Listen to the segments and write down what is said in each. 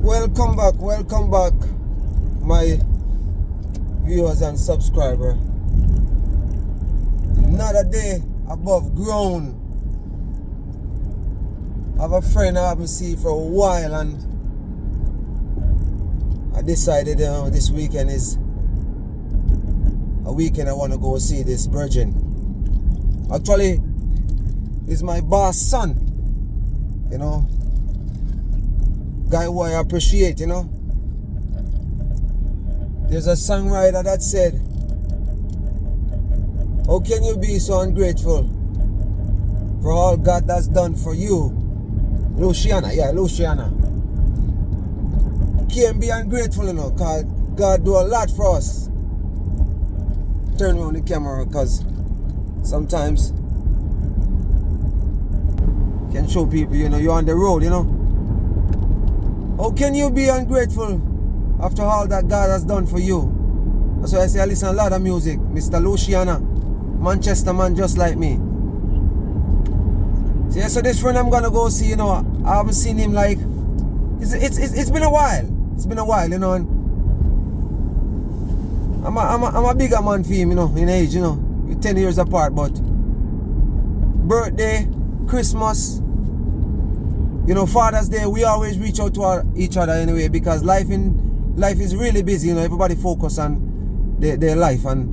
Welcome back, my viewers and subscribers. Another day above ground. I have a friend I haven't seen for a while, and I decided this weekend is a weekend I want to go see this virgin. Actually, he's my boss' son, guy who I appreciate, There's a songwriter that said, "How can you be so ungrateful for all God has done for you?" Luciana. Can't be ungrateful, because God do a lot for us. Turn around the camera, because sometimes you can show people, you're on the road, How can you be ungrateful after all that God has done for you? That's why I say I listen a lot of music. Mr. Luciana, Manchester man just like me. So this friend I'm gonna go see, I haven't seen him like it's been a while. It's been a while, and I'm a bigger man for him, in age, we're 10 years apart, but birthday, Christmas, Father's Day, we always reach out to each other anyway, because life is really busy, everybody focus on their life. And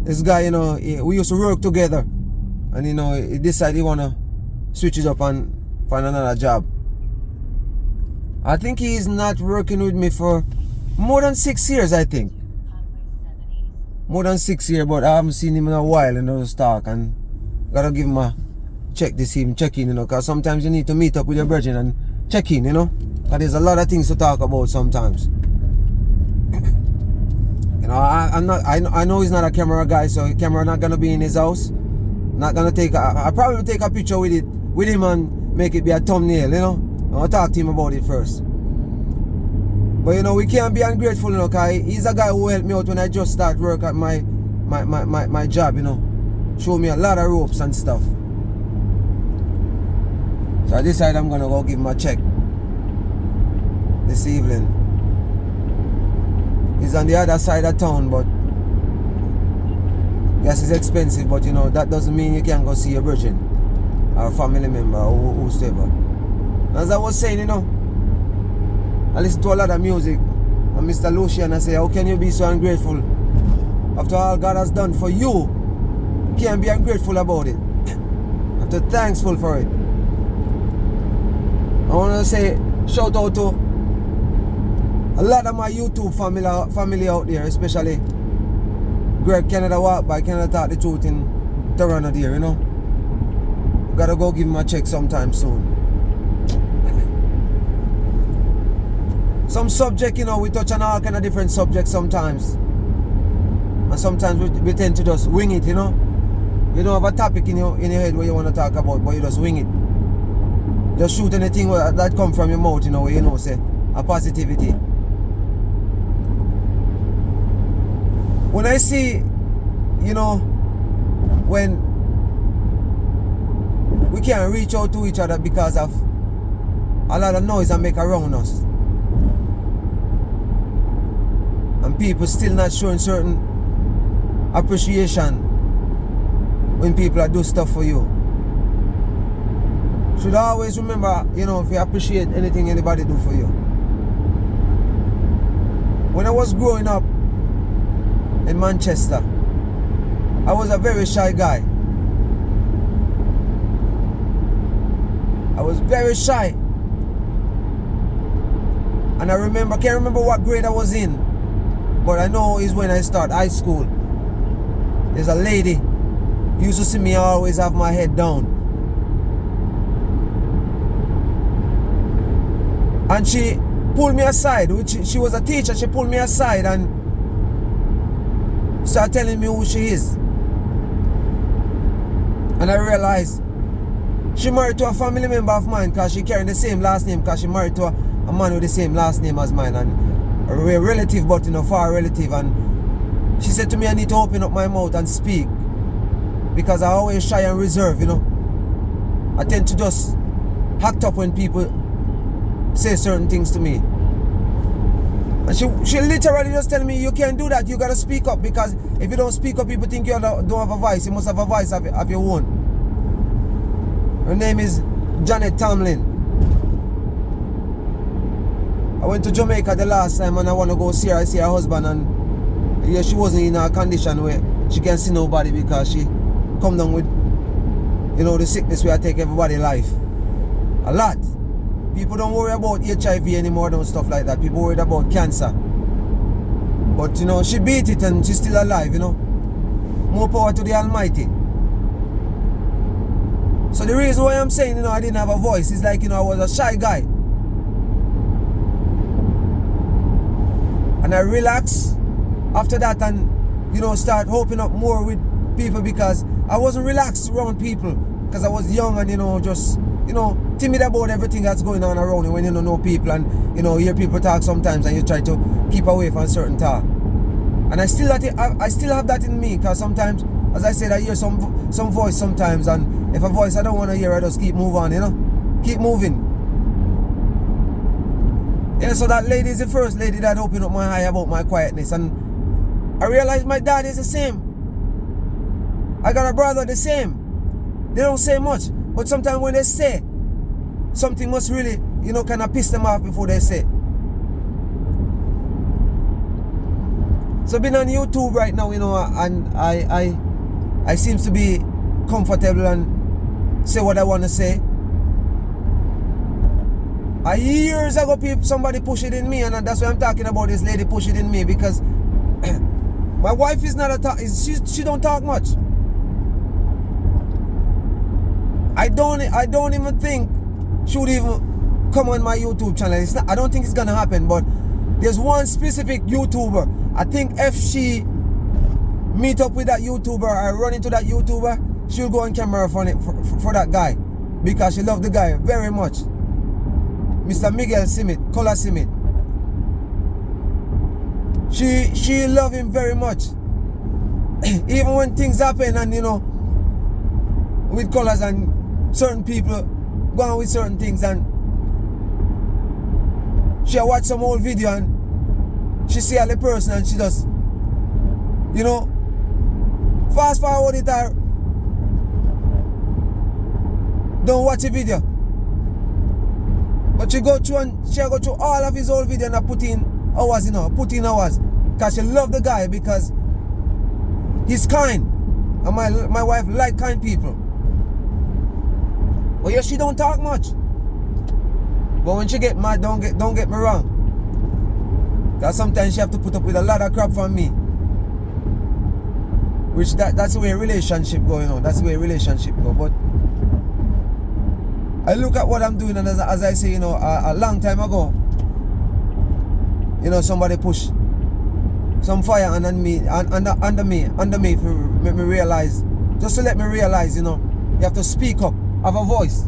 this guy, we used to work together, and he decided he wanna switch it up and find another job. I think he's not working with me for more than 6 years, I think. More than 6 years, but I haven't seen him in a while, just talk, and gotta give him a check this evening, check in, because sometimes you need to meet up with your virgin and check in, because there's a lot of things to talk about sometimes. I know he's not a camera guy, so the camera not gonna be in his house. Not gonna I'll probably take a picture with him and make it be a thumbnail, I'll talk to him about it first. But we can't be ungrateful, because he's a guy who helped me out when I just start work at my job, Show me a lot of ropes and stuff. So I decided I'm gonna go give him a check this evening. He's on the other side of town, but yes, it's expensive, but that doesn't mean you can't go see your virgin or a family member or whoever. As I was saying, I listen to a lot of music, and Mr. Lucian, I say, how can you be so ungrateful after all God has done for you? You can't be ungrateful about it. You have to be thankful for it. I want to say shout out to a lot of my YouTube family out there, especially Greg Canada Walk by Canada Talk the Truth in Toronto there, Gotta go give him a check sometime soon. Some subject, we touch on all kind of different subjects sometimes. And sometimes we tend to just wing it, You don't have a topic in your head where you want to talk about, but you just wing it. Just shoot anything that come from your mouth, where say a positivity. When I see, when we can't reach out to each other because of a lot of noise that make around us, and people still not showing certain appreciation when people are do stuff for you. Should always remember, if you appreciate anything anybody do for you. When I was growing up in Manchester, I was a very shy guy. I was very shy. And I can't remember what grade I was in, but I know it's when I start high school. There's a lady who used to see me always have my head down. And she pulled me aside. She was a teacher. She pulled me aside and started telling me who she is. And I realized she married to a family member of mine, because she carrying the same last name, because she married to a man with the same last name as mine, and a relative, but far relative. And she said to me, I need to open up my mouth and speak, because I always shy and reserve, I tend to just act up when people say certain things to me. And she literally just tell me, you can't do that, you gotta speak up, because if you don't speak up, people think you don't have a voice. You must have a voice of your own. Her name is Janet Tomlin. I went to Jamaica the last time and I want to go see her. I see her husband, and yeah, she wasn't in a condition where she can see nobody because she come down with, you know, the sickness where I take everybody's life. A lot. People don't worry about HIV anymore and stuff like that. People worried about cancer. But, you know, she beat it and she's still alive, you know. More power to the Almighty. So the reason why I'm saying, you know, I didn't have a voice is like, you know, I was a shy guy. And I relaxed after that and, you know, start opening up more with people, because I wasn't relaxed around people because I was young and, you know, just, you know, timid about everything that's going on around you when you don't know people and, you know, hear people talk sometimes and you try to keep away from certain talk. And I still have that in me, because sometimes, as I said, I hear some voice sometimes, and if a voice I don't want to hear, I just keep moving on, you know, keep moving. Yeah, so that lady is the first lady that opened up my eye about my quietness, and I realized my dad is the same. I got a brother the same. They don't say much, but sometimes when they say, something must really, you know, kind of piss them off before they say. So being on YouTube right now, you know, and I seem to be comfortable and say what I want to say. Years ago, somebody pushed it in me, and that's why I'm talking about this lady pushed it in me, because my wife is not she don't talk much. I don't even think she would even come on my YouTube channel. I don't think it's gonna happen, but there's one specific YouTuber. I think if she meet up with that YouTuber or run into that YouTuber, she'll go on camera for that guy, because she loves the guy very much. Mr. Miguel Simit, Color Simit. She love him very much. Even when things happen and, you know, with colors and certain people go on with certain things, and she watch some old video and she see a the person and she just, you know, fast forward it or don't watch a video. But she go through all of his old video and I put in hours, you know, because she love the guy because he's kind. And my wife like kind people. But yeah, she don't talk much. But when she get mad, don't get me wrong. Because sometimes she have to put up with a lot of crap from me. Which that's the way relationship go, you know. That's the way relationship go. But I look at what I'm doing, and as I say, you know, a long time ago, you know, somebody push some fire under me to make me realize, just to let me realize, you know, you have to speak up, have a voice.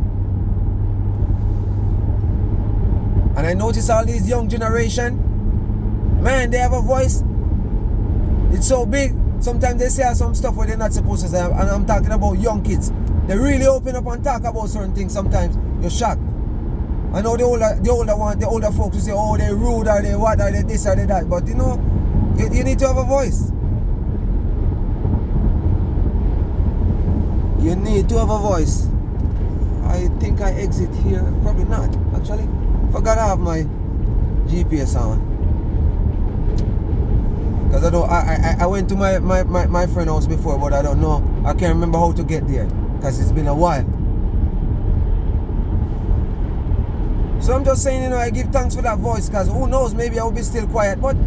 And I notice all these young generation, man, they have a voice. It's so big. Sometimes they say some stuff where they're not supposed to say, and I'm talking about young kids. They really open up and talk about certain things. Sometimes you're shocked. I know the older folks who say, oh, they're rude, or they what, or they this, or they that. But you know, you need to have a voice. You need to have a voice. I think I exit here. Probably not, actually. Forgot I have my GPS on. Because I went to my friend's house before, but I don't know. I can't remember how to get there, because it's been a while. So I'm just saying, you know, I give thanks for that voice, because who knows, maybe I will be still quiet. But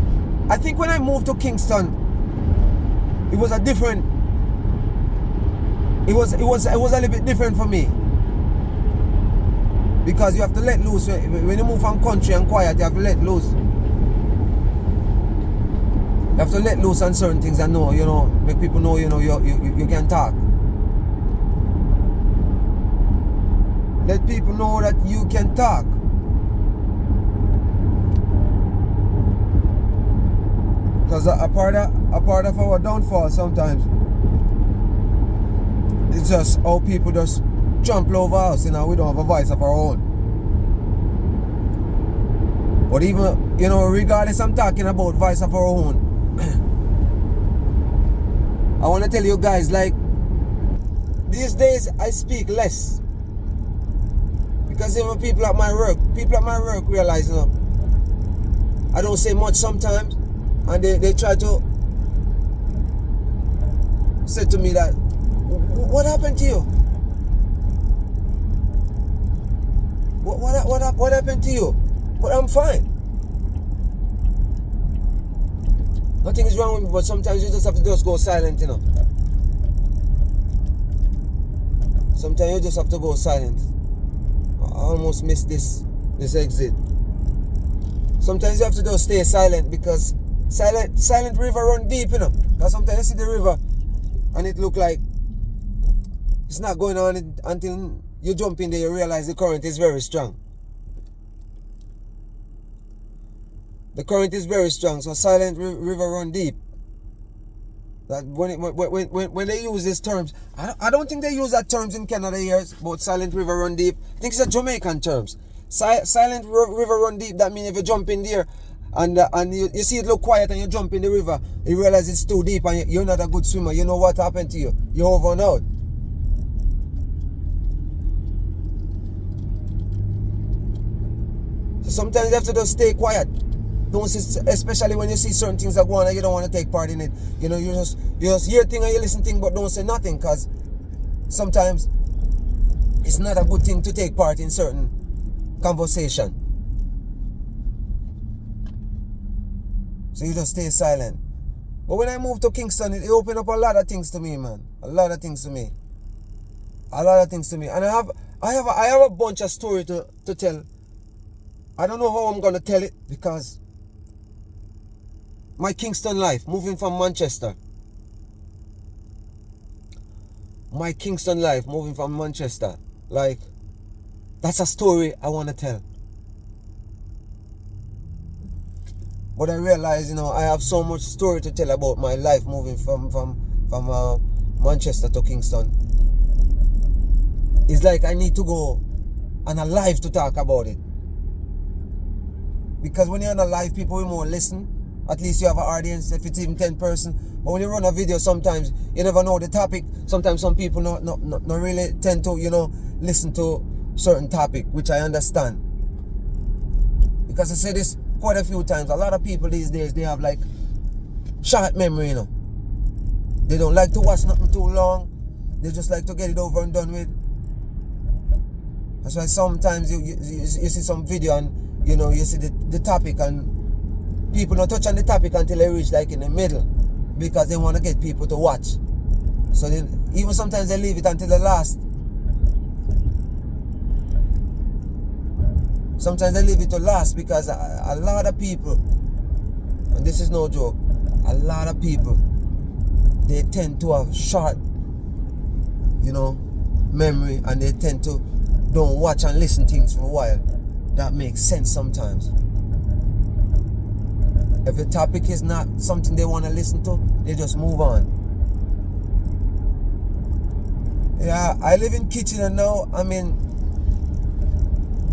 I think when I moved to Kingston, it was a different, it was a little bit different for me. Because you have to let loose. When you move from country and quiet, you have to let loose. You have to let loose on certain things and know, you know, make people know, you know, you can talk. Let people know that you can talk. Because a part of our downfall sometimes, it's just how people just trample over us, you know, we don't have a voice of our own. But even, you know, regardless, I'm talking about voice of our own. I want to tell you guys, like, these days I speak less. Because even people at my work realize, you know, I don't say much sometimes. And they try to say to me that, what happened to you? What happened to you? But I'm fine. Nothing is wrong with me, but sometimes you just have to just go silent, you know. Sometimes you just have to go silent. I almost missed this exit. Sometimes you have to just stay silent, because silent river run deep, you know. Because sometimes you see the river and it look like it's not going on until you jump in there, you realize the current is very strong. The current is very strong, so silent river run deep. That when they use these terms, I don't think they use that terms in Canada here, but silent river run deep. I think it's a Jamaican terms. Silent river run deep, that means if you jump in there and you see it look quiet and you jump in the river, you realize it's too deep and you're not a good swimmer. You know what happened to you? You're over and out. So sometimes you have to just stay quiet. Don't see, especially when you see certain things that go on and you don't want to take part in it. You know, you just hear things and you listen things, but don't say nothing, because sometimes it's not a good thing to take part in certain conversation. So you just stay silent. But when I moved to Kingston, it opened up a lot of things to me, man. A lot of things to me. A lot of things to me. And I have a bunch of story to tell. I don't know how I'm gonna tell it, because my Kingston life, moving from Manchester. My Kingston life, moving from Manchester. Like, that's a story I want to tell. But I realize, you know, I have so much story to tell about my life moving from Manchester to Kingston. It's like I need to go on a live to talk about it. Because when you're on a live, people will more listen. At least you have an audience, if it's even 10 person. But when you run a video, sometimes you never know the topic. Sometimes some people not really tend to, you know, listen to certain topic, which I understand. Because I say this quite a few times. A lot of people these days, they have like short memory, you know. They don't like to watch nothing too long. They just like to get it over and done with. That's why sometimes you see some video and, you know, you see the topic and people don't touch on the topic until they reach like in the middle, because they want to get people to watch. So then even sometimes they leave it until the last. Sometimes they leave it to last, because a lot of people, and this is no joke, a lot of people, they tend to have short, you know, memory, and they tend to don't watch and listen things for a while. That makes sense sometimes. If the topic is not something they want to listen to, they just move on. Yeah, I live in Kitchener now. I'm in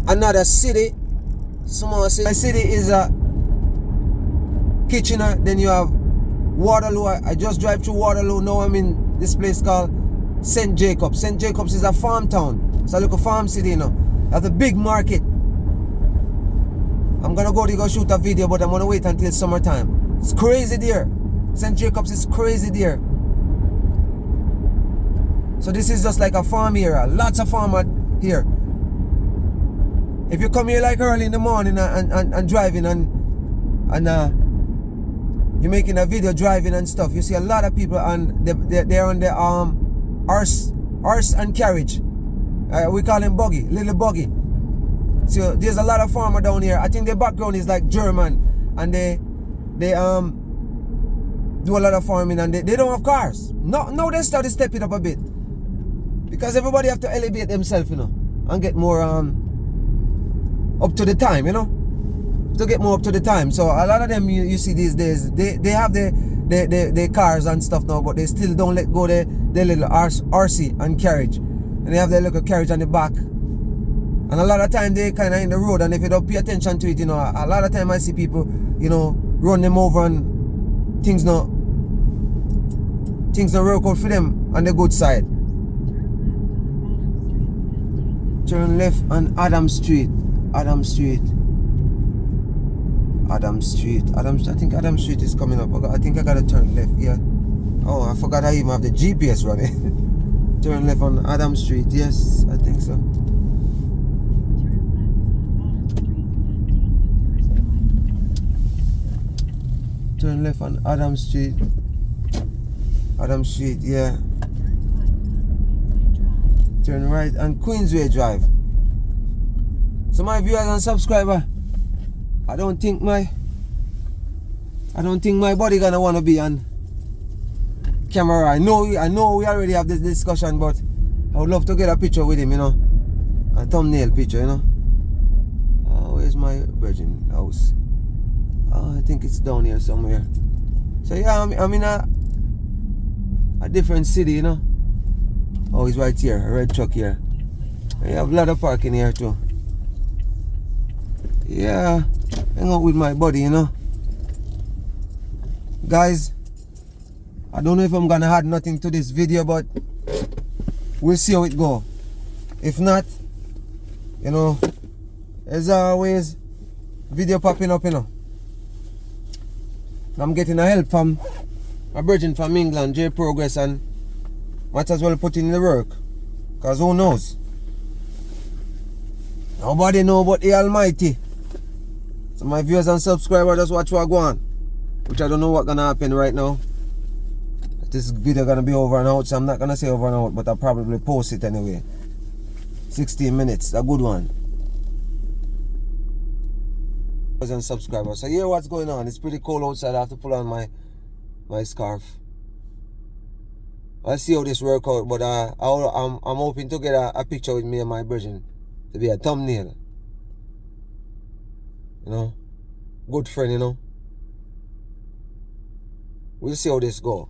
another city, small city. My city is Kitchener. Then you have Waterloo. I just drive through Waterloo. Now I'm in this place called St. Jacobs. St. Jacobs is a farm town. It's a little farm city, you know. That's a big market. I'm gonna go shoot a video, but I'm gonna wait until summertime. It's crazy there. St. Jacobs is crazy there. So this is just like a farm area. Lots of farmers here. If you come here like early in the morning and driving and you're making a video driving and stuff, you see a lot of people and they're on the horse and carriage. We call them buggy, little buggy. So there's a lot of farmer down here. I think their background is like German, and they do a lot of farming, and they don't have cars. No, they start to step it up a bit, because everybody have to elevate themselves, you know, and get more up to the time, you know, to get more up to the time. So a lot of them you see these days, they have their cars and stuff now, but they still don't let go their little RC and carriage, and they have their little carriage on the back. And a lot of time they kind of in the road, and if you don't pay attention to it, you know, a lot of time I see people, you know, run them over and things not work out for them on the good side. Turn left on Adams Street. I think Adams Street is coming up. I think I gotta turn left, yeah. Oh, I forgot I even have the GPS running. Turn left on Adams Street, yes, I think so. Turn left on Adams Street. Adams Street, yeah. Turn right on Queensway Drive. So my viewers and subscribers, I don't think my body gonna wanna be on camera. I know we already have this discussion, but I would love to get a picture with him, you know. A thumbnail picture, you know. Where's my virgin house? I think it's down here somewhere. So yeah, I'm in a different city, you know. Oh, it's right here, a red truck here. I have a lot of parking here too. Yeah, hang out with my buddy, you know. Guys, I don't know if I'm gonna add nothing to this video, but we'll see how it go. If not, you know, as always, video popping up, you know. I'm getting a help from my virgin from England, J Progress, and might as well put in the work, cause who knows? Nobody know but the Almighty. So my viewers and subscribers, just watch what go on, which I don't know what's gonna happen right now. This video gonna be over and out, so I'm not gonna say over and out, but I'll probably post it anyway. 16 minutes, a good one. And subscribers, so hear what's going on. It's pretty cold outside. I have to pull on my scarf. I'll see how this work out, but I'm hoping to get a picture with me and my virgin to be a thumbnail. You know, good friend, you know. We'll see how this go.